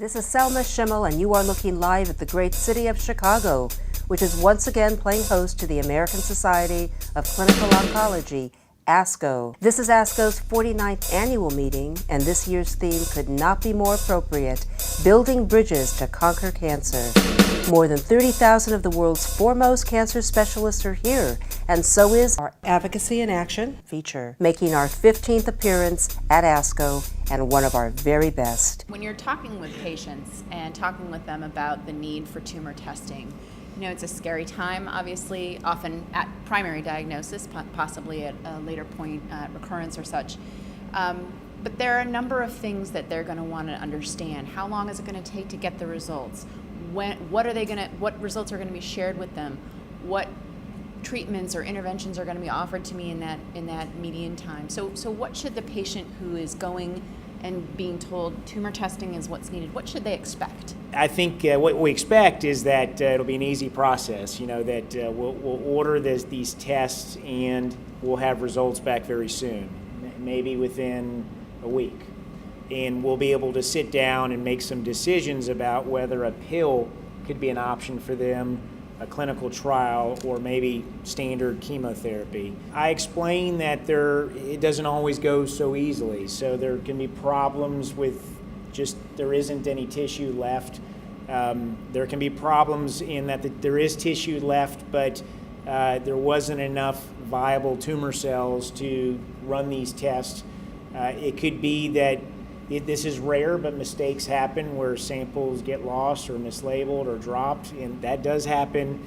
This is Selma Schimmel, and you are looking live at the great city of Chicago, which is once again playing host to the American Society of Clinical Oncology, ASCO. This is ASCO's 49th annual meeting, and this year's theme could not be more appropriate: Building Bridges to Conquer Cancer. More than 30,000 of the world's foremost cancer specialists are here, and so is our Advocacy in Action feature, making our 15th appearance at ASCO and one of our very best. When you're talking with patients and talking with them about the need for tumor testing, you know, it's a scary time, obviously, often at primary diagnosis, possibly at a later point, recurrence or such. But there are a number of things that they're going to want to understand. How long is it going to take to get the results? What results are going to be shared with them? What treatments or interventions are going to be offered to me in that median time? So what should the patient who is going and being told tumor testing is what's needed, what should they expect? I think what we expect is that it'll be an easy process, you know, that we'll order these tests and we'll have results back very soon, maybe within a week. And we'll be able to sit down and make some decisions about whether a pill could be an option for them, a clinical trial, or maybe standard chemotherapy. I explain that it doesn't always go so easily, so there can be problems with just there isn't any tissue left. There can be problems in that there is tissue left, but there wasn't enough viable tumor cells to run these tests. It could be that this is rare, but mistakes happen where samples get lost or mislabeled or dropped, and that does happen.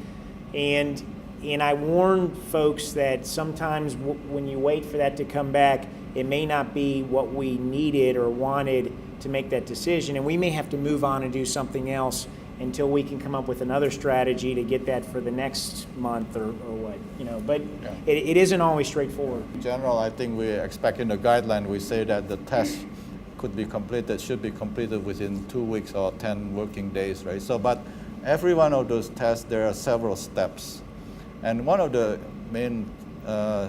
And I warn folks that sometimes when you wait for that to come back, it may not be what we needed or wanted to make that decision, and we may have to move on and do something else until we can come up with another strategy to get that for the next month or what, you know. But yeah. It isn't always straightforward. In general, I think we expect in the guideline, we say that the test should be completed within 2 weeks or 10 working days, right? So, but every one of those tests, there are several steps. And one of the main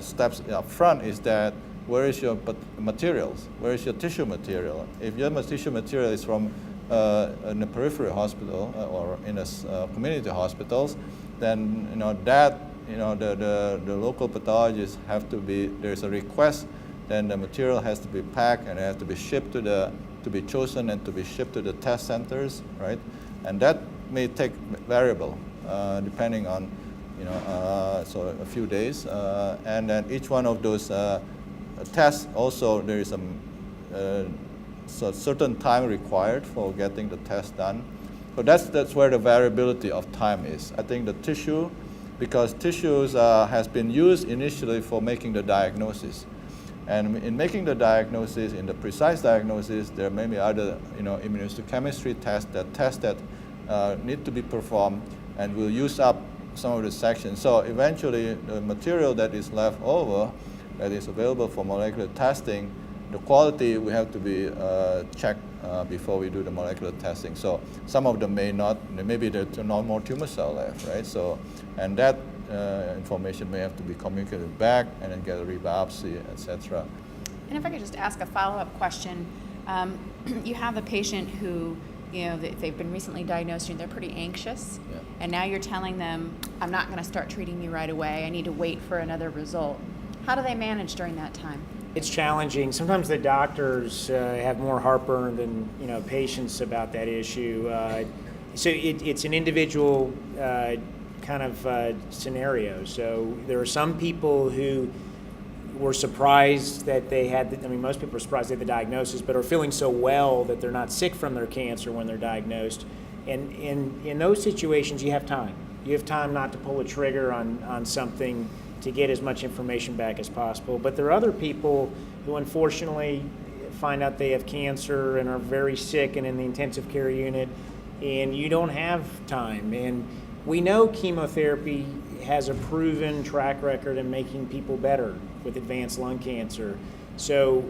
steps up front is that where is your materials? Where is your tissue material? If your tissue material is from in a peripheral hospital or in a community hospitals, then the local pathologists have to be, there's a request, then the material has to be packed and it has to be shipped to be chosen and to be shipped to the test centers, right? And that may take variable depending on, so a few days. And then each one of those tests also there is a certain time required for getting the test done. So that's where the variability of time is. I think the tissue, because tissues has been used initially for making the diagnosis. And in making the diagnosis, in the precise diagnosis, there may be other, immunohistochemistry tests that need to be performed, and will use up some of the sections. So eventually, the material that is left over, that is available for molecular testing, the quality we have to be checked before we do the molecular testing. So some of them maybe there's no more tumor cell left, right? So, and that information may have to be communicated back and then get a rebiopsy, etc. And if I could just ask a follow-up question, you have a patient who, they've been recently diagnosed and they're pretty anxious, yeah. And now you're telling them, I'm not going to start treating you right away, I need to wait for another result. How do they manage during that time? It's challenging. Sometimes the doctors have more heartburn than patients about that issue. So it's an individual kind of scenario. So there are some people who were surprised that they had, most people are surprised they had the diagnosis, but are feeling so well that they're not sick from their cancer when they're diagnosed. And in those situations, you have time. You have time not to pull a trigger on something to get as much information back as possible. But there are other people who unfortunately find out they have cancer and are very sick and in the intensive care unit, and you don't have time. And we know chemotherapy has a proven track record in making people better with advanced lung cancer. So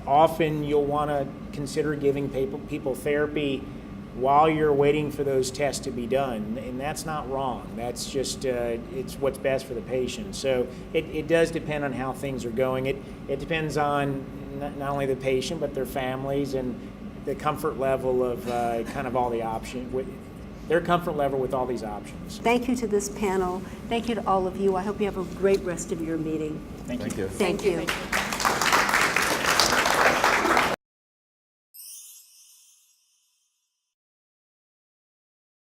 often you'll want to consider giving people therapy while you're waiting for those tests to be done, and that's not wrong. That's just it's what's best for the patient. So it does depend on how things are going. It depends on not only the patient but their families and the comfort level of kind of all the options, their comfort level with all these options. Thank you to this panel. Thank you to all of you. I hope you have a great rest of your meeting. Thank you. Thank you. Thank you.